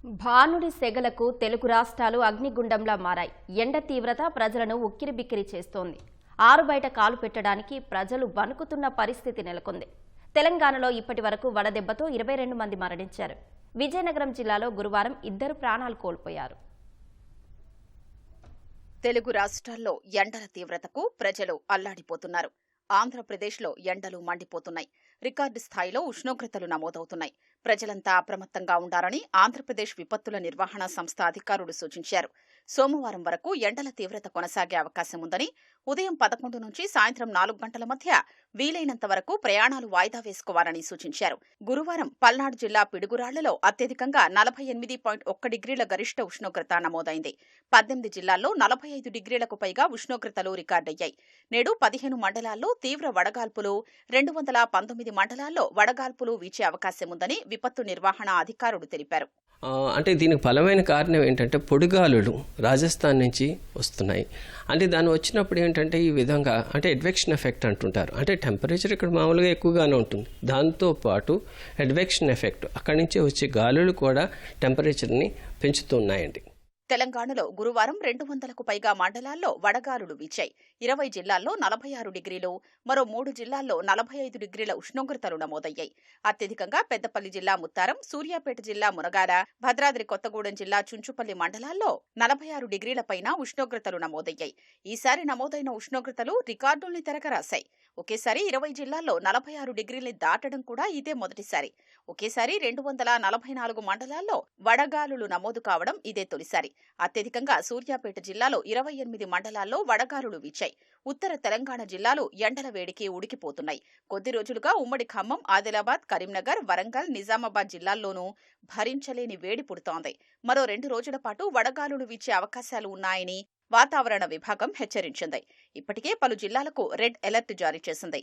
భానుడి సెగలకు తెలుగు రాష్ట్రాలు అగ్నిగుండంలా మారాయి. ఎండ తీవ్రత ప్రజలను ఉక్కిరిబిక్కిరి చేస్తోంది. ఆరుబయట కాలు పెట్టడానికి ప్రజలు వణుకుతున్న పరిస్థితి నెలకొంది. తెలంగాణలో ఇప్పటి వరకు వడదెబ్బతో 22 మంది మరణించారు. విజయనగరం జిల్లాలో గురువారం 2 ప్రాణాలు కోల్పోయారు. తెలుగు రాష్ట్రాల్లో ఎండల తీవ్రతకు ప్రజలు అల్లాడిపోతున్నారు. ఆంధ్రప్రదేశ్లో ఎండలు మండిపోతున్నాయి. రికార్డు స్థాయిలో ఉష్ణోగ్రతలు నమోదవుతున్నాయి. ప్రజలంతా అప్రమత్తంగా ఉండాలని ఆంధ్రప్రదేశ్ విపత్తుల నిర్వహణ సంస్థ అధికారులు సూచించారు. సోమవారం వరకు ఎండల తీవ్రత కొనసాగే అవకాశం ఉందని, ఉదయం 11 నుంచి సాయంత్రం 4 గంటల మధ్య వీలైనంత వరకు ప్రయాణాలు వాయిదా వేసుకోవాలని సూచించారు. గురువారం పల్నాడు జిల్లా పిడుగురాళ్లలో అత్యధికంగా 48.1 డిగ్రీల గరిష్ట ఉష్ణోగ్రత నమోదైంది. 18 జిల్లాల్లో 45 డిగ్రీలకు పైగా ఉష్ణోగ్రతలు రికార్డయ్యాయి. నేడు 15 మండలాల్లో తీవ్ర వడగాల్పులు, 219 మండలాల్లో వడగాల్పులు వీచే అవకాశం ఉందని విపత్తు నిర్వహణ అధికారులు తెలిపారు. అంటే దీనికి బలమైన కారణం ఏంటంటే పొడిగాలులు రాజస్థాన్ నుంచి వస్తున్నాయి. అంటే దాని వచ్చినప్పుడు ఏంటంటే ఈ విధంగా అంటే అడ్వెక్షన్ ఎఫెక్ట్ అంటుంటారు. అంటే టెంపరేచర్ ఇక్కడ మామూలుగా ఎక్కువగానే ఉంటుంది. దాంతోపాటు అడ్వెక్షన్ ఎఫెక్ట్ అక్కడి నుంచి వచ్చే గాలులు కూడా టెంపరేచర్ని పెంచుతున్నాయండి. తెలంగాణలో గురువారం 200కు పైగా మండలాల్లో వడగాలులు వీచాయి. 20 జిల్లాల్లో 46 డిగ్రీలు, మరో 3 జిల్లాల్లో 45 డిగ్రీల ఉష్ణోగ్రతలు నమోదయ్యాయి. అత్యధికంగా పెద్దపల్లి జిల్లా ముత్తారం, సూర్యాపేట జిల్లా మునగాల, భద్రాద్రి కొత్తగూడెం జిల్లా చుంచుపల్లి మండలాల్లో 46 డిగ్రీల పైన ఉష్ణోగ్రతలు నమోదయ్యాయి. ఈసారి నమోదైన ఉష్ణోగ్రతలు రికార్డుల్ని తిరగరాశాయి. ఒకేసారి 20 జిల్లాల్లో 46 డిగ్రీల్ని దాటడం కూడా ఇదే మొదటిసారి. ఒకేసారి 244 మండలాల్లో వడగాలులు నమోదు కావడం ఇదే తొలిసారి. అత్యధికంగా సూర్యాపేట జిల్లాలో 28 మండలాల్లో వడగాలులు వీచాయి. ఉత్తర తెలంగాణ జిల్లాలు ఎండల వేడికి ఉడికిపోతున్నాయి. కొద్ది రోజులుగా ఉమ్మడి ఖమ్మం, ఆదిలాబాద్, కరీంనగర్, వరంగల్, నిజామాబాద్ జిల్లాల్లోనూ భరించలేని వేడి పుడుతోంది. మరో 2 రోజుల పాటు వడగాలులు వీచే అవకాశాలు ఉన్నాయని వాతావరణ విభాగం హెచ్చరించింది. ఇప్పటికే పలు జిల్లాలకు రెడ్ అలర్ట్ జారీ చేసింది.